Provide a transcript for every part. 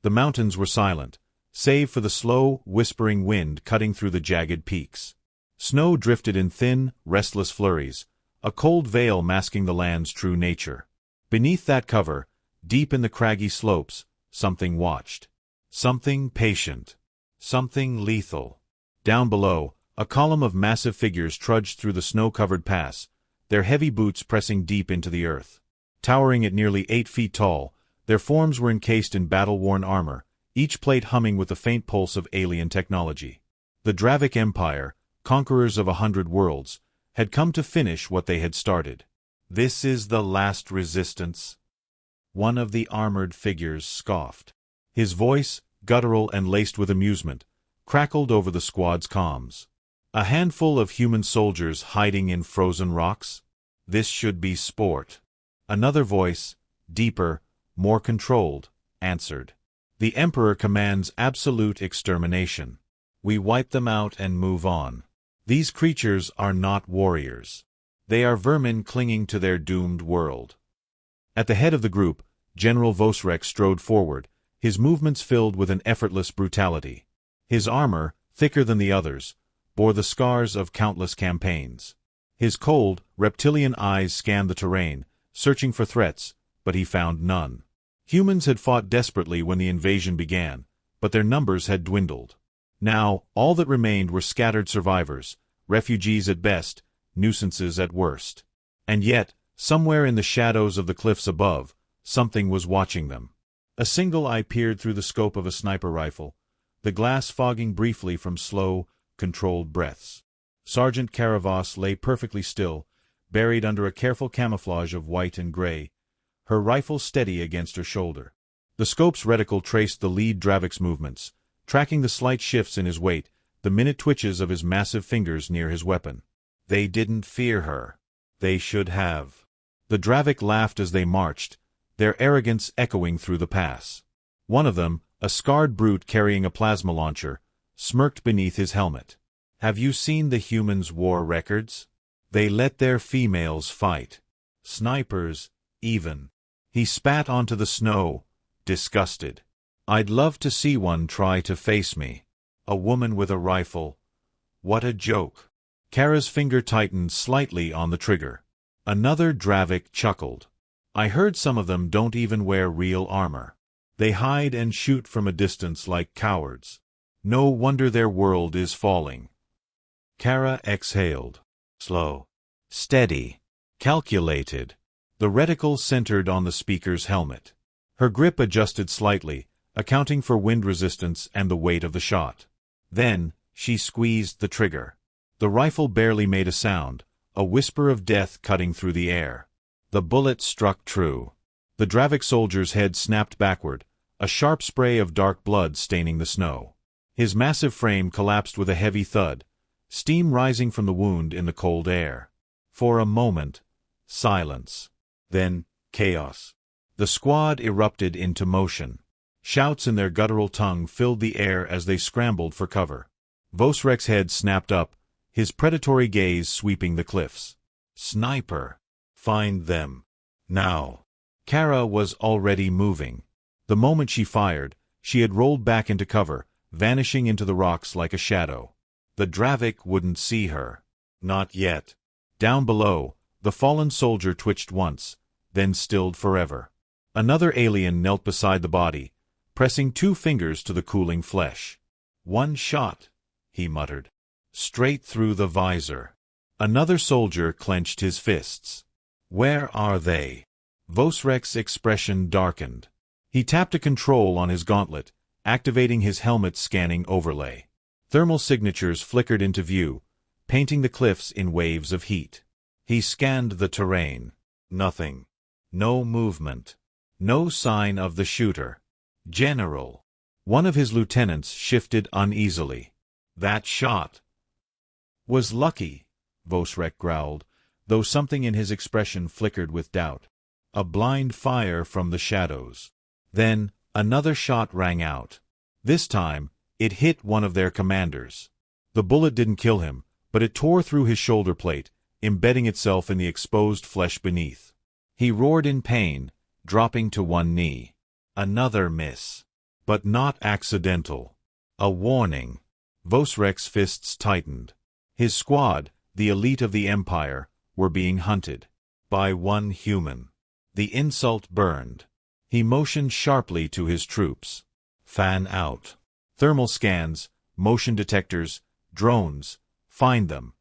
The mountains were silent, save for the slow, whispering wind cutting through the jagged peaks. Snow drifted in thin, restless flurries, a cold veil masking the land's true nature. Beneath that cover, deep in the craggy slopes, something watched. Something patient. Something lethal. Down below, a column of massive figures trudged through the snow-covered pass, their heavy boots pressing deep into the earth. Towering at nearly 8 feet tall, their forms were encased in battle-worn armor, each plate humming with the faint pulse of alien technology. The Dravic Empire, conquerors of 100 worlds, had come to finish what they had started. "This is the last resistance," one of the armored figures scoffed. His voice, guttural and laced with amusement, crackled over the squad's comms. "A handful of human soldiers hiding in frozen rocks? This should be sport." Another voice, deeper, more controlled, answered. "The Emperor commands absolute extermination. We wipe them out and move on. These creatures are not warriors. They are vermin clinging to their doomed world." At the head of the group, General Vosrek strode forward, his movements filled with an effortless brutality. His armor, thicker than the others, bore the scars of countless campaigns. His cold, reptilian eyes scanned the terrain, searching for threats, but he found none. Humans had fought desperately when the invasion began, but their numbers had dwindled. Now, all that remained were scattered survivors, refugees at best, nuisances at worst. And yet, somewhere in the shadows of the cliffs above, something was watching them. A single eye peered through the scope of a sniper rifle, the glass fogging briefly from slow, controlled breaths. Sergeant Karavas lay perfectly still, buried under a careful camouflage of white and gray, her rifle steady against her shoulder. The scope's reticle traced the lead Dravic's movements, tracking the slight shifts in his weight, the minute twitches of his massive fingers near his weapon. They didn't fear her. They should have. The Dravic laughed as they marched, their arrogance echoing through the pass. One of them, a scarred brute carrying a plasma launcher, smirked beneath his helmet. "Have you seen the humans' war records? They let their females fight. Snipers, even." He spat onto the snow, disgusted. "I'd love to see one try to face me. A woman with a rifle. What a joke." Kara's finger tightened slightly on the trigger. Another Dravic chuckled. "I heard some of them don't even wear real armor. They hide and shoot from a distance like cowards. No wonder their world is falling." Kara exhaled. Slow. Steady. Calculated. The reticle centered on the speaker's helmet. Her grip adjusted slightly, accounting for wind resistance and the weight of the shot. Then, she squeezed the trigger. The rifle barely made a sound, a whisper of death cutting through the air. The bullet struck true. The Dravic soldier's head snapped backward, a sharp spray of dark blood staining the snow. His massive frame collapsed with a heavy thud, steam rising from the wound in the cold air. For a moment, silence. Then, chaos. The squad erupted into motion. Shouts in their guttural tongue filled the air as they scrambled for cover. Vosrek's head snapped up, his predatory gaze sweeping the cliffs. "Sniper! Find them. Now!" Kara was already moving. The moment she fired, she had rolled back into cover, vanishing into the rocks like a shadow. The Dravic wouldn't see her. Not yet. Down below, the fallen soldier twitched once, then stilled forever. Another alien knelt beside the body, pressing 2 fingers to the cooling flesh. "One shot," he muttered. "Straight through the visor." Another soldier clenched his fists. "Where are they?" Vosrek's expression darkened. He tapped a control on his gauntlet, activating his helmet scanning overlay. Thermal signatures flickered into view, painting the cliffs in waves of heat. He scanned the terrain. Nothing. No movement. No sign of the shooter. "General." One of his lieutenants shifted uneasily. "That shot was lucky," Vosrek growled, though something in his expression flickered with doubt. "A blind fire from the shadows." Then, another shot rang out. This time, it hit one of their commanders. The bullet didn't kill him, but it tore through his shoulder plate, embedding itself in the exposed flesh beneath. He roared in pain, dropping to one knee. Another miss. But not accidental. A warning. Vosrek's fists tightened. His squad, the elite of the Empire, were being hunted. By one human. The insult burned. He motioned sharply to his troops. Fan out. Thermal scans, motion detectors, drones, find them.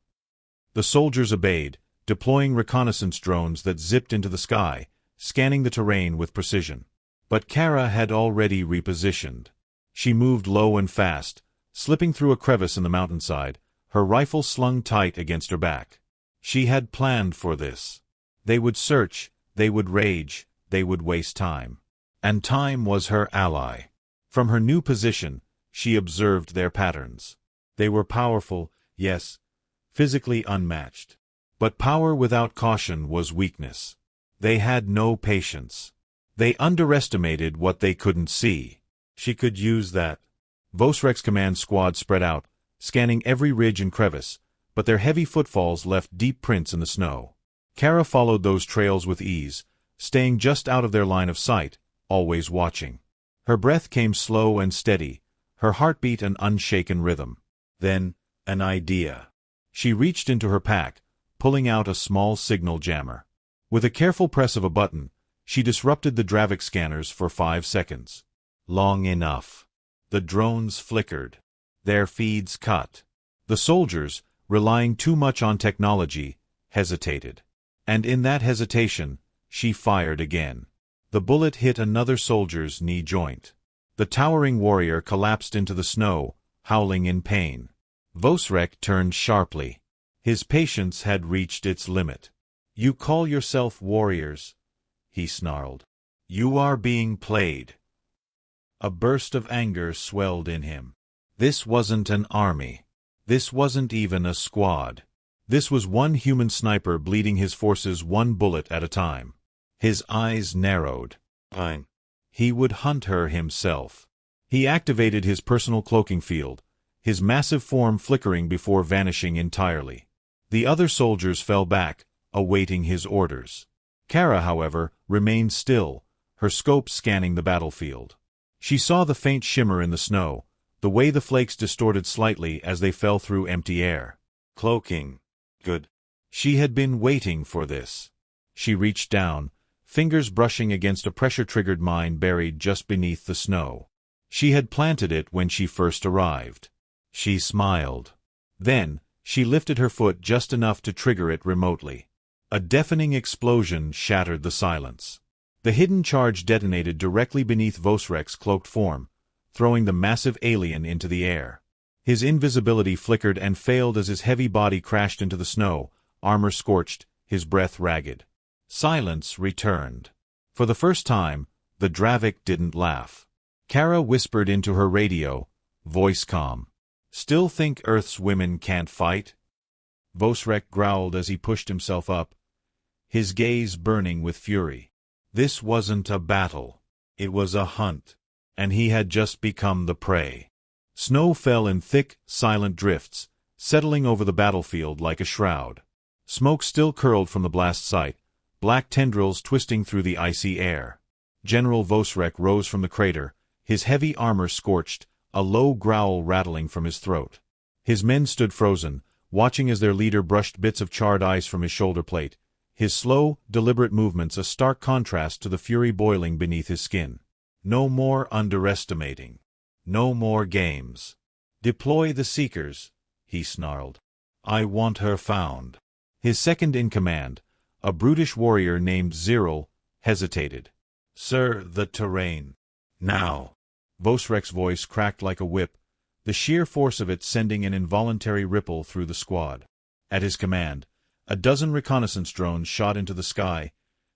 The soldiers obeyed, deploying reconnaissance drones that zipped into the sky, scanning the terrain with precision. But Kara had already repositioned. She moved low and fast, slipping through a crevice in the mountainside, her rifle slung tight against her back. She had planned for this. They would search, they would rage, they would waste time. And time was her ally. From her new position, she observed their patterns. They were powerful, yes, physically unmatched. But power without caution was weakness. They had no patience. They underestimated what they couldn't see. She could use that. Vosrek's command squad spread out, scanning every ridge and crevice, but their heavy footfalls left deep prints in the snow. Kara followed those trails with ease, staying just out of their line of sight, always watching. Her breath came slow and steady, her heartbeat an unshaken rhythm. Then, an idea. She reached into her pack, pulling out a small signal jammer. With a careful press of a button, she disrupted the Dravik scanners for 5 seconds. Long enough. The drones flickered. Their feeds cut. The soldiers, relying too much on technology, hesitated. And in that hesitation, she fired again. The bullet hit another soldier's knee joint. The towering warrior collapsed into the snow, howling in pain. Vosrek turned sharply. His patience had reached its limit. "You call yourself warriors," he snarled. "You are being played." A burst of anger swelled in him. This wasn't an army. This wasn't even a squad. This was one human sniper bleeding his forces one bullet at a time. His eyes narrowed. Fine. He would hunt her himself. He activated his personal cloaking field, his massive form flickering before vanishing entirely. The other soldiers fell back, awaiting his orders. Kara, however, remained still, her scope scanning the battlefield. She saw the faint shimmer in the snow, the way the flakes distorted slightly as they fell through empty air. Cloaking. Good. She had been waiting for this. She reached down, fingers brushing against a pressure-triggered mine buried just beneath the snow. She had planted it when she first arrived. She smiled. Then, she lifted her foot just enough to trigger it remotely. A deafening explosion shattered the silence. The hidden charge detonated directly beneath Vosrek's cloaked form, throwing the massive alien into the air. His invisibility flickered and failed as his heavy body crashed into the snow, armor scorched, his breath ragged. Silence returned. For the first time, the Dravik didn't laugh. Kara whispered into her radio, voice calm. "Still think Earth's women can't fight?" Vosrek growled as he pushed himself up, his gaze burning with fury. This wasn't a battle. It was a hunt. And he had just become the prey. Snow fell in thick, silent drifts, settling over the battlefield like a shroud. Smoke still curled from the blast site, black tendrils twisting through the icy air. General Vosrek rose from the crater, his heavy armor scorched, a low growl rattling from his throat. His men stood frozen, watching as their leader brushed bits of charred ice from his shoulder plate, his slow, deliberate movements a stark contrast to the fury boiling beneath his skin. No more underestimating. No more games. "Deploy the Seekers," he snarled. "I want her found." His second-in-command, a brutish warrior named Ziril, hesitated. "Sir, the terrain." "Now." Vosrek's voice cracked like a whip, the sheer force of it sending an involuntary ripple through the squad. At his command, a dozen reconnaissance drones shot into the sky,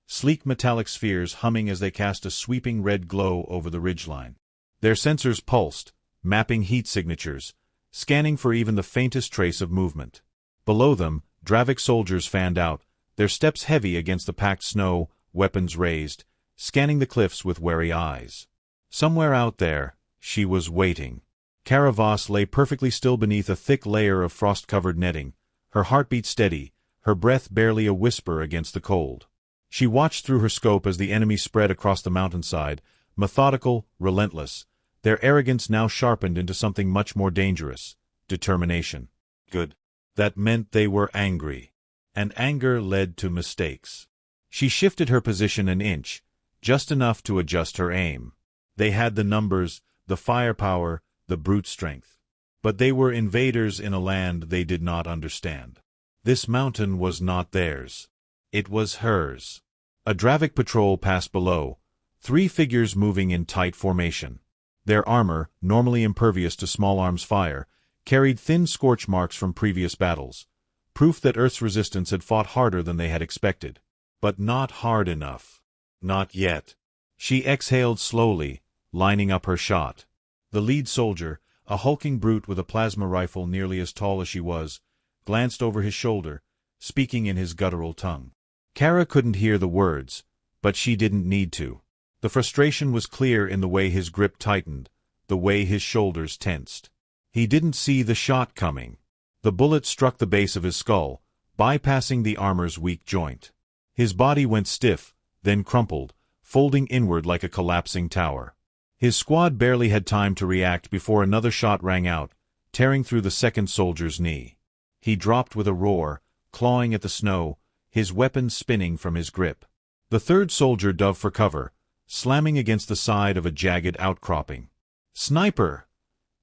sleek metallic spheres humming as they cast a sweeping red glow over the ridgeline. Their sensors pulsed, mapping heat signatures, scanning for even the faintest trace of movement. Below them, Dravik soldiers fanned out, their steps heavy against the packed snow, weapons raised, scanning the cliffs with wary eyes. Somewhere out there, she was waiting. Kara Voss lay perfectly still beneath a thick layer of frost-covered netting, her heartbeat steady, her breath barely a whisper against the cold. She watched through her scope as the enemy spread across the mountainside, methodical, relentless, their arrogance now sharpened into something much more dangerous: determination. Good. That meant they were angry. And anger led to mistakes. She shifted her position an inch, just enough to adjust her aim. They had the numbers, the firepower, the brute strength. But they were invaders in a land they did not understand. This mountain was not theirs. It was hers. A Dravik patrol passed below, 3 figures moving in tight formation. Their armor, normally impervious to small arms fire, carried thin scorch marks from previous battles, proof that Earth's resistance had fought harder than they had expected. But not hard enough. Not yet. She exhaled slowly, lining up her shot. The lead soldier, a hulking brute with a plasma rifle nearly as tall as she was, glanced over his shoulder, speaking in his guttural tongue. Kara couldn't hear the words, but she didn't need to. The frustration was clear in the way his grip tightened, the way his shoulders tensed. He didn't see the shot coming. The bullet struck the base of his skull, bypassing the armor's weak joint. His body went stiff, then crumpled, folding inward like a collapsing tower. His squad barely had time to react before another shot rang out, tearing through the second soldier's knee. He dropped with a roar, clawing at the snow, his weapon spinning from his grip. The third soldier dove for cover, slamming against the side of a jagged outcropping. "Sniper!"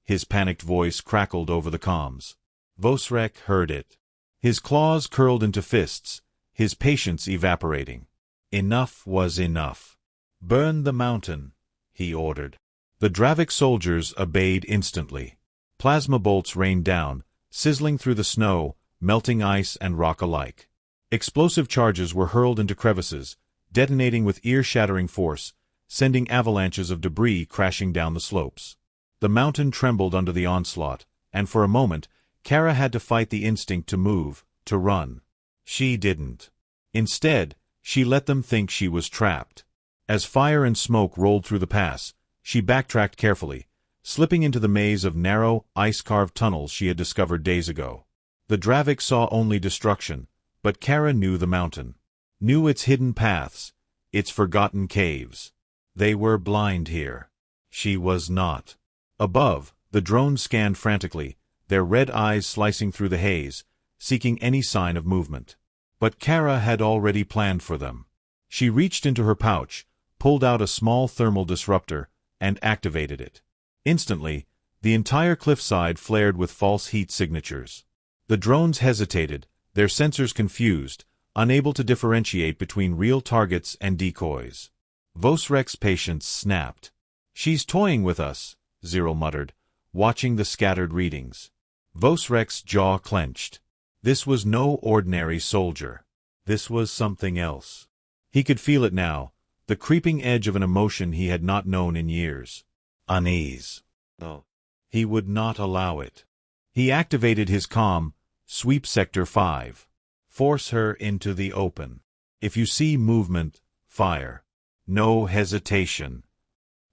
His panicked voice crackled over the comms. Vosrek heard it. His claws curled into fists, his patience evaporating. Enough was enough. "Burn the mountain," he ordered. The Dravik soldiers obeyed instantly. Plasma bolts rained down, sizzling through the snow, melting ice and rock alike. Explosive charges were hurled into crevices, detonating with ear-shattering force, sending avalanches of debris crashing down the slopes. The mountain trembled under the onslaught, and for a moment, Kara had to fight the instinct to move, to run. She didn't. Instead, she let them think she was trapped. As fire and smoke rolled through the pass, she backtracked carefully, slipping into the maze of narrow, ice-carved tunnels she had discovered days ago. The Dravik saw only destruction, but Kara knew the mountain. Knew its hidden paths, its forgotten caves. They were blind here. She was not. Above, the drones scanned frantically, their red eyes slicing through the haze, seeking any sign of movement. But Kara had already planned for them. She reached into her pouch, pulled out a small thermal disruptor, and activated it. Instantly, the entire cliffside flared with false heat signatures. The drones hesitated, their sensors confused, unable to differentiate between real targets and decoys. Vosrek's patience snapped. "She's toying with us," Ziril muttered, watching the scattered readings. Vosrek's jaw clenched. This was no ordinary soldier. This was something else. He could feel it now, the creeping edge of an emotion he had not known in years. Unease. No. He would not allow it. He activated his comm, "Sweep Sector 5. Force her into the open. If you see movement, fire. No hesitation."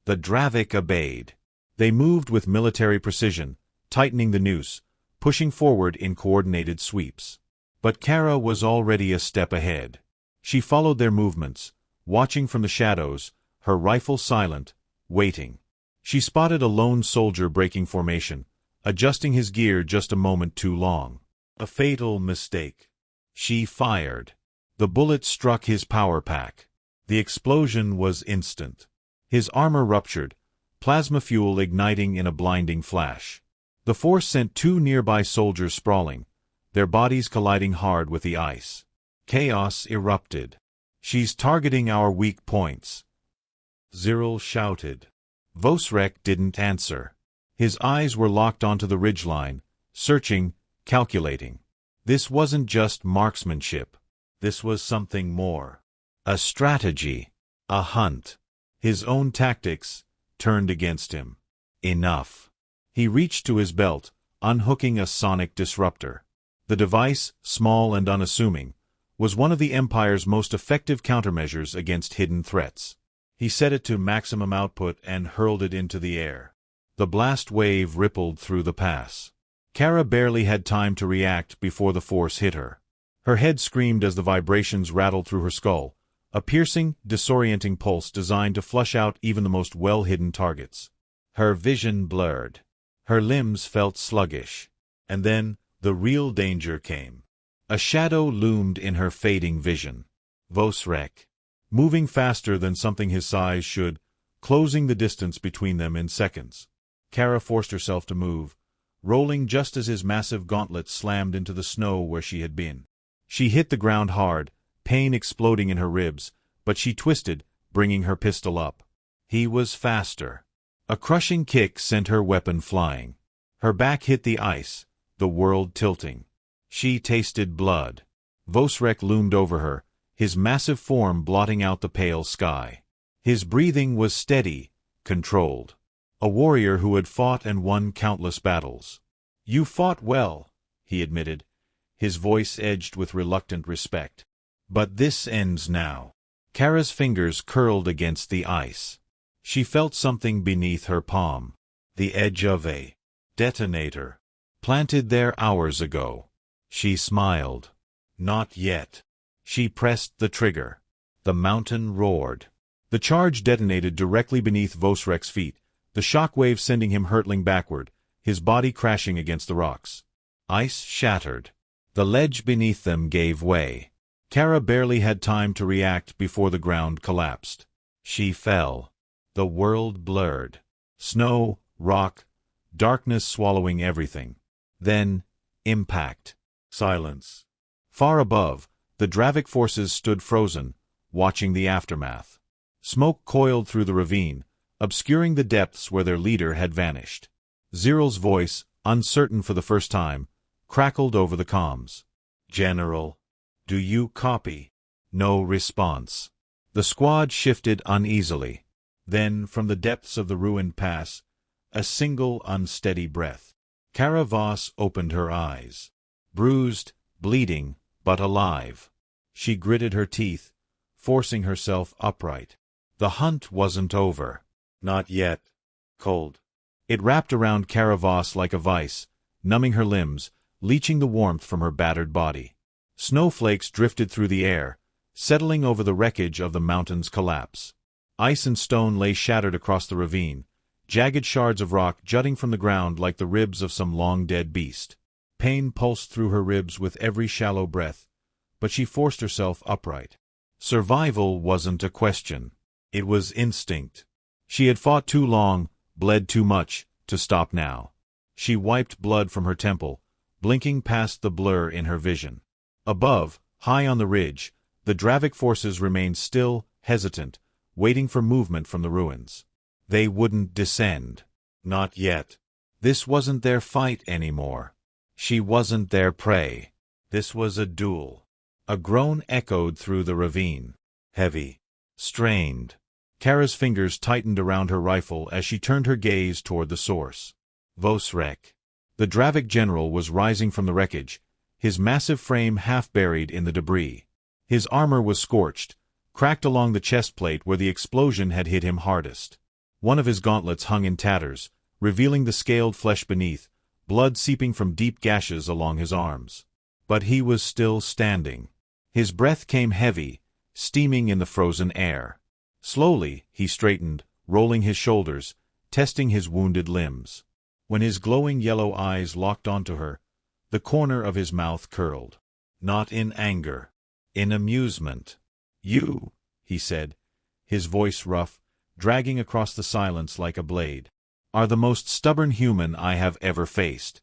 The Dravik obeyed. They moved with military precision, tightening the noose, pushing forward in coordinated sweeps. But Kara was already a step ahead. She followed their movements, watching from the shadows, her rifle silent, waiting. She spotted a lone soldier breaking formation, adjusting his gear just a moment too long. A fatal mistake. She fired. The bullet struck his power pack. The explosion was instant. His armor ruptured, plasma fuel igniting in a blinding flash. The force sent 2 nearby soldiers sprawling, their bodies colliding hard with the ice. Chaos erupted. "She's targeting our weak points," Ziril shouted. Vosrek didn't answer. His eyes were locked onto the ridgeline, searching, calculating. This wasn't just marksmanship. This was something more. A strategy. A hunt. His own tactics turned against him. Enough. He reached to his belt, unhooking a sonic disruptor. The device, small and unassuming, was one of the Empire's most effective countermeasures against hidden threats. He set it to maximum output and hurled it into the air. The blast wave rippled through the pass. Kara barely had time to react before the force hit her. Her head screamed as the vibrations rattled through her skull, a piercing, disorienting pulse designed to flush out even the most well-hidden targets. Her vision blurred. Her limbs felt sluggish. And then, the real danger came. A shadow loomed in her fading vision. Vosrek. Moving faster than something his size should, closing the distance between them in seconds. Kara forced herself to move, rolling just as his massive gauntlet slammed into the snow where she had been. She hit the ground hard, pain exploding in her ribs, but she twisted, bringing her pistol up. He was faster. A crushing kick sent her weapon flying. Her back hit the ice, the world tilting. She tasted blood. Vosrek loomed over her, his massive form blotting out the pale sky. His breathing was steady, controlled. A warrior who had fought and won countless battles. "You fought well," he admitted, his voice edged with reluctant respect. "But this ends now." Kara's fingers curled against the ice. She felt something beneath her palm. The edge of a detonator. Planted there hours ago. She smiled. Not yet. She pressed the trigger. The mountain roared. The charge detonated directly beneath Vosrek's feet, the shockwave sending him hurtling backward, his body crashing against the rocks. Ice shattered. The ledge beneath them gave way. Kara barely had time to react before the ground collapsed. She fell. The world blurred. Snow, rock, darkness swallowing everything. Then, impact. Silence. Far above, the Dravik forces stood frozen, watching the aftermath. Smoke coiled through the ravine, obscuring the depths where their leader had vanished. Ziral's voice, uncertain for the first time, crackled over the comms. "General, do you copy?" No response. The squad shifted uneasily. Then, from the depths of the ruined pass, a single unsteady breath. Kara Voss opened her eyes. Bruised, bleeding, but alive. She gritted her teeth, forcing herself upright. The hunt wasn't over. Not yet. Cold. It wrapped around Kara Voss like a vice, numbing her limbs, leaching the warmth from her battered body. Snowflakes drifted through the air, settling over the wreckage of the mountain's collapse. Ice and stone lay shattered across the ravine, jagged shards of rock jutting from the ground like the ribs of some long-dead beast. Pain pulsed through her ribs with every shallow breath, but she forced herself upright. Survival wasn't a question. It was instinct. She had fought too long, bled too much, to stop now. She wiped blood from her temple, blinking past the blur in her vision. Above, high on the ridge, the Dravik forces remained still, hesitant, waiting for movement from the ruins. They wouldn't descend. Not yet. This wasn't their fight anymore. She wasn't their prey. This was a duel. A groan echoed through the ravine. Heavy. Strained. Kara's fingers tightened around her rifle as she turned her gaze toward the source. Vosrek. The Dravik general was rising from the wreckage, his massive frame half buried in the debris. His armor was scorched, cracked along the chest plate where the explosion had hit him hardest. One of his gauntlets hung in tatters, revealing the scaled flesh beneath, blood seeping from deep gashes along his arms. But he was still standing. His breath came heavy, steaming in the frozen air. Slowly, he straightened, rolling his shoulders, testing his wounded limbs. When his glowing yellow eyes locked onto her, the corner of his mouth curled. Not in anger. In amusement. "You," he said, his voice rough, dragging across the silence like a blade, "are the most stubborn human I have ever faced."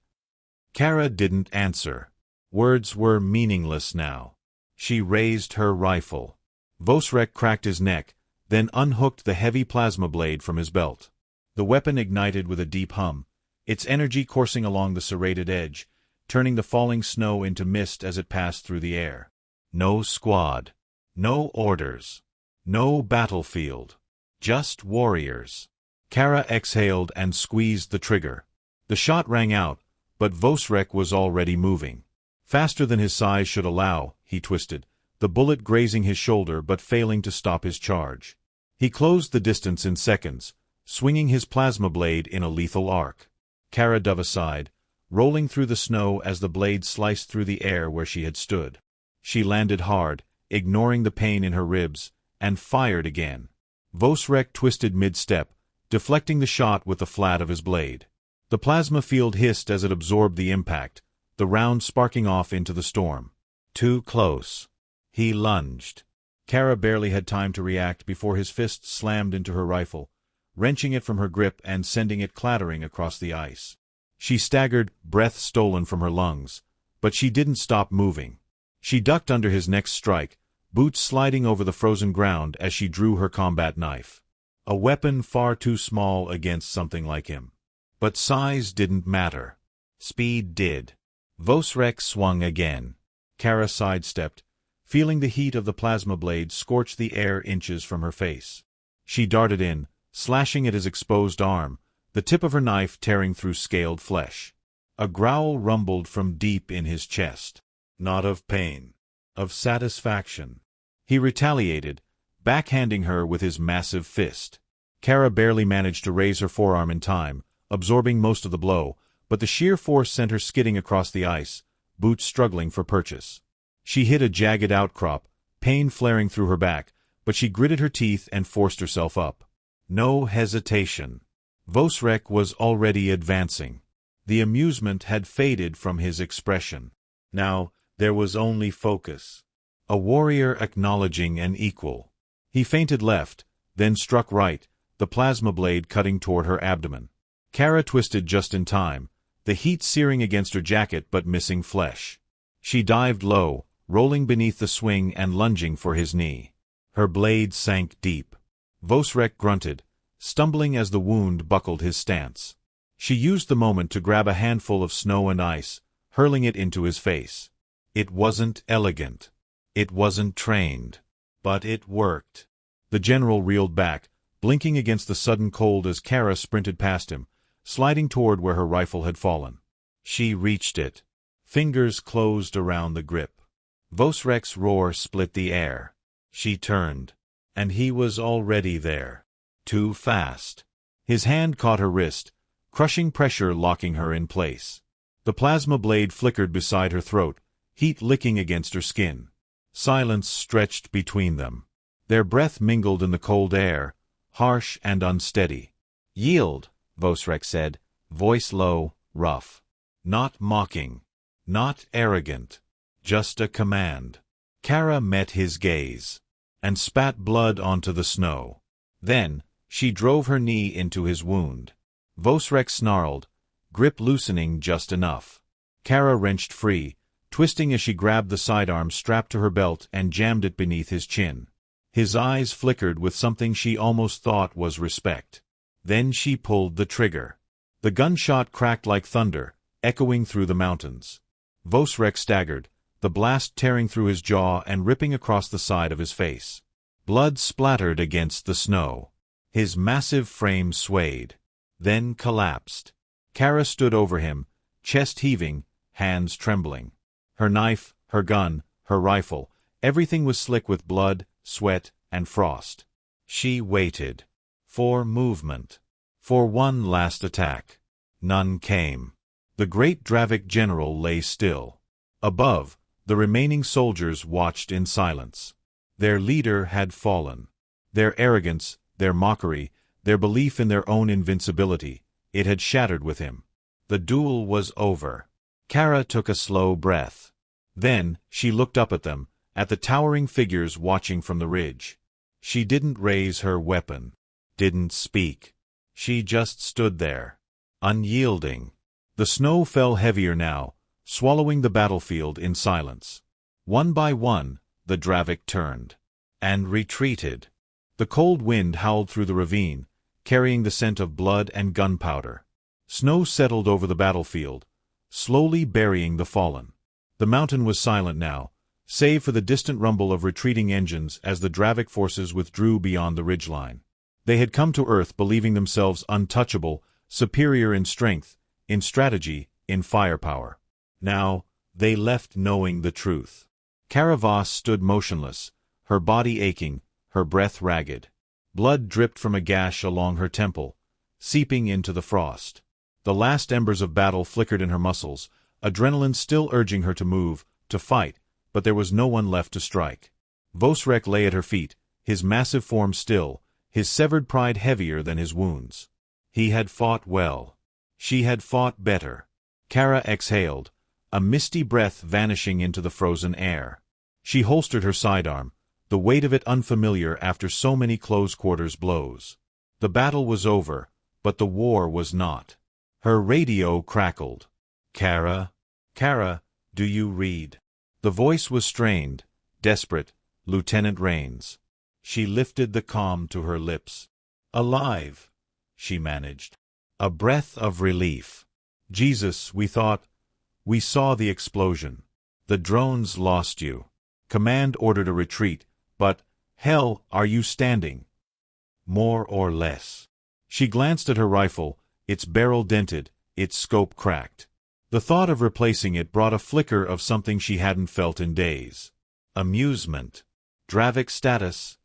Kara didn't answer. Words were meaningless now. She raised her rifle. Vosrek cracked his neck, then unhooked the heavy plasma blade from his belt. The weapon ignited with a deep hum, its energy coursing along the serrated edge, turning the falling snow into mist as it passed through the air. No squad. No orders. No battlefield. Just warriors. Kara exhaled and squeezed the trigger. The shot rang out, but Vosrek was already moving. Faster than his size should allow, he twisted, the bullet grazing his shoulder but failing to stop his charge. He closed the distance in seconds, swinging his plasma blade in a lethal arc. Kara dove aside, rolling through the snow as the blade sliced through the air where she had stood. She landed hard, ignoring the pain in her ribs, and fired again. Vosrek twisted mid-step, deflecting the shot with the flat of his blade. The plasma field hissed as it absorbed the impact, the round sparking off into the storm. Too close. He lunged. Kara barely had time to react before his fist slammed into her rifle, wrenching it from her grip and sending it clattering across the ice. She staggered, breath stolen from her lungs, but she didn't stop moving. She ducked under his next strike, boots sliding over the frozen ground as she drew her combat knife. A weapon far too small against something like him. But size didn't matter. Speed did. Vosrek swung again. Kara sidestepped, feeling the heat of the plasma blade scorch the air inches from her face. She darted in, slashing at his exposed arm, the tip of her knife tearing through scaled flesh. A growl rumbled from deep in his chest. Not of pain. Of satisfaction. He retaliated, backhanding her with his massive fist. Kara barely managed to raise her forearm in time, absorbing most of the blow, but the sheer force sent her skidding across the ice, boots struggling for purchase. She hit a jagged outcrop, pain flaring through her back, but she gritted her teeth and forced herself up. No hesitation. Vosrek was already advancing. The amusement had faded from his expression. Now, there was only focus. A warrior acknowledging an equal. He feinted left, then struck right, the plasma blade cutting toward her abdomen. Kara twisted just in time, the heat searing against her jacket but missing flesh. She dived low, rolling beneath the swing and lunging for his knee. Her blade sank deep. Vosrek grunted, stumbling as the wound buckled his stance. She used the moment to grab a handful of snow and ice, hurling it into his face. It wasn't elegant. It wasn't trained. But it worked. The general reeled back, blinking against the sudden cold as Kara sprinted past him, sliding toward where her rifle had fallen. She reached it. Fingers closed around the grip. Vosrek's roar split the air. She turned. And he was already there. Too fast. His hand caught her wrist, crushing pressure locking her in place. The plasma blade flickered beside her throat, heat licking against her skin. Silence stretched between them. Their breath mingled in the cold air, harsh and unsteady. "Yield," Vosrek said, voice low, rough. Not mocking. Not arrogant. Just a command. Kara met his gaze, and spat blood onto the snow. Then, she drove her knee into his wound. Vosrek snarled, grip loosening just enough. Kara wrenched free, twisting as she grabbed the sidearm strapped to her belt and jammed it beneath his chin. His eyes flickered with something she almost thought was respect. Then she pulled the trigger. The gunshot cracked like thunder, echoing through the mountains. Vosrek staggered, the blast tearing through his jaw and ripping across the side of his face. Blood splattered against the snow. His massive frame swayed, then collapsed. Kara stood over him, chest heaving, hands trembling. Her knife, her gun, her rifle, everything was slick with blood, sweat, and frost. She waited. For movement. For one last attack. None came. The great Dravik general lay still. Above, the remaining soldiers watched in silence. Their leader had fallen. Their arrogance, their mockery, their belief in their own invincibility, it had shattered with him. The duel was over. Kara took a slow breath. Then, she looked up at them, at the towering figures watching from the ridge. She didn't raise her weapon. Didn't speak. She just stood there, unyielding. The snow fell heavier now, swallowing the battlefield in silence. One by one, the Dravik turned. And retreated. The cold wind howled through the ravine, carrying the scent of blood and gunpowder. Snow settled over the battlefield, slowly burying the fallen. The mountain was silent now, save for the distant rumble of retreating engines as the Dravik forces withdrew beyond the ridgeline. They had come to Earth believing themselves untouchable, superior in strength, in strategy, in firepower. Now, they left knowing the truth. Kara Voss stood motionless, her body aching, her breath ragged. Blood dripped from a gash along her temple, seeping into the frost. The last embers of battle flickered in her muscles, adrenaline still urging her to move, to fight, but there was no one left to strike. Vosrek lay at her feet, his massive form still, his severed pride heavier than his wounds. He had fought well. She had fought better. Kara exhaled, a misty breath vanishing into the frozen air. She holstered her sidearm, the weight of it unfamiliar after so many close-quarters blows. The battle was over, but the war was not. Her radio crackled. "Kara? Kara, do you read?" The voice was strained, desperate, Lieutenant Rains. She lifted the comm to her lips. "Alive," she managed. A breath of relief. "Jesus, we thought. We saw the explosion. The drones lost you. Command ordered a retreat, but, hell, are you standing?" "More or less." She glanced at her rifle, its barrel dented, its scope cracked. The thought of replacing it brought a flicker of something she hadn't felt in days. Amusement. "Dravik status?"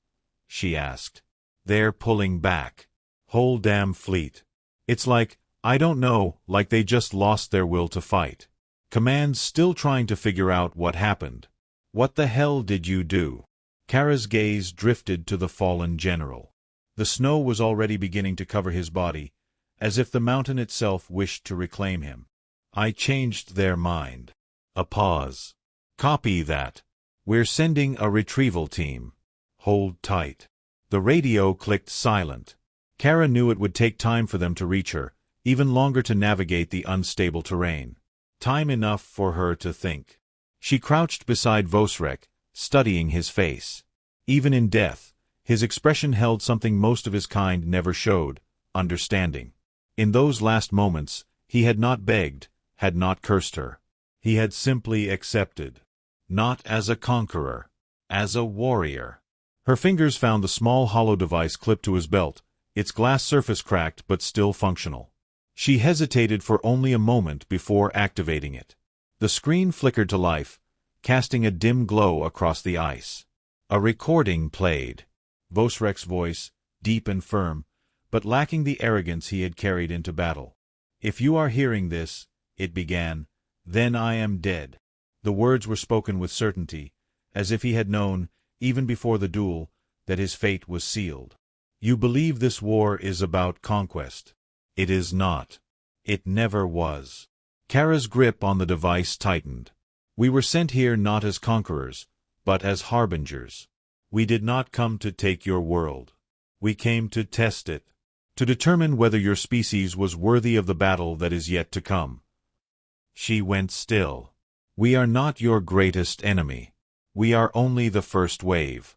she asked. "They're pulling back. Whole damn fleet. It's like, I don't know, like they just lost their will to fight. Command's still trying to figure out what happened." "What the hell did you do?" Kara's gaze drifted to the fallen general. The snow was already beginning to cover his body, as if the mountain itself wished to reclaim him. "I changed their mind." A pause. "Copy that. We're sending a retrieval team. Hold tight." The radio clicked silent. Kara knew it would take time for them to reach her, even longer to navigate the unstable terrain. Time enough for her to think. She crouched beside Vosrek, studying his face. Even in death, his expression held something most of his kind never showed: understanding. In those last moments, he had not begged, had not cursed her. He had simply accepted. Not as a conqueror, as a warrior. Her fingers found the small hollow device clipped to his belt, its glass surface cracked but still functional. She hesitated for only a moment before activating it. The screen flickered to life, casting a dim glow across the ice. A recording played. Vosrek's voice, deep and firm, but lacking the arrogance he had carried into battle. "If you are hearing this," it began, "then I am dead." The words were spoken with certainty, as if he had known, even before the duel, that his fate was sealed. "You believe this war is about conquest. It is not. It never was." Kara's grip on the device tightened. "We were sent here not as conquerors, but as harbingers. We did not come to take your world. We came to test it, to determine whether your species was worthy of the battle that is yet to come." She went still. "We are not your greatest enemy. We are only the first wave."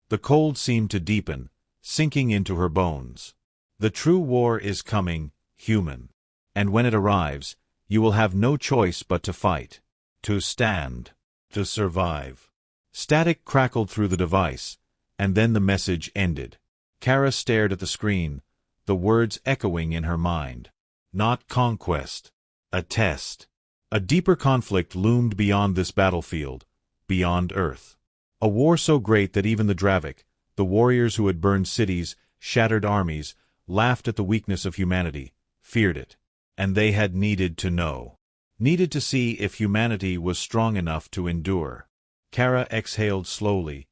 The cold seemed to deepen, sinking into her bones. "The true war is coming, human. And when it arrives, you will have no choice but to fight, to stand, to survive." Static crackled through the device, and then the message ended. Kara stared at the screen, the words echoing in her mind. Not conquest. A test. A deeper conflict loomed beyond this battlefield, beyond Earth. A war so great that even the Dravik, the warriors who had burned cities, shattered armies, laughed at the weakness of humanity, feared it. And they had needed to know. Needed to see if humanity was strong enough to endure. Kara exhaled slowly,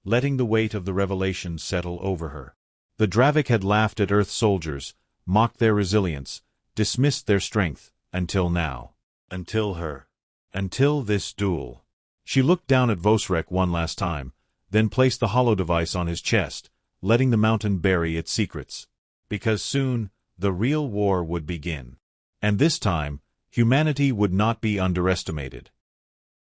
letting the weight of the revelation settle over her. The Dravik had laughed at Earth soldiers, mocked their resilience, dismissed their strength, until now. Until her. Until this duel. She looked down at Vosrek one last time, then placed the hollow device on his chest, letting the mountain bury its secrets. Because soon, the real war would begin. And this time, humanity would not be underestimated.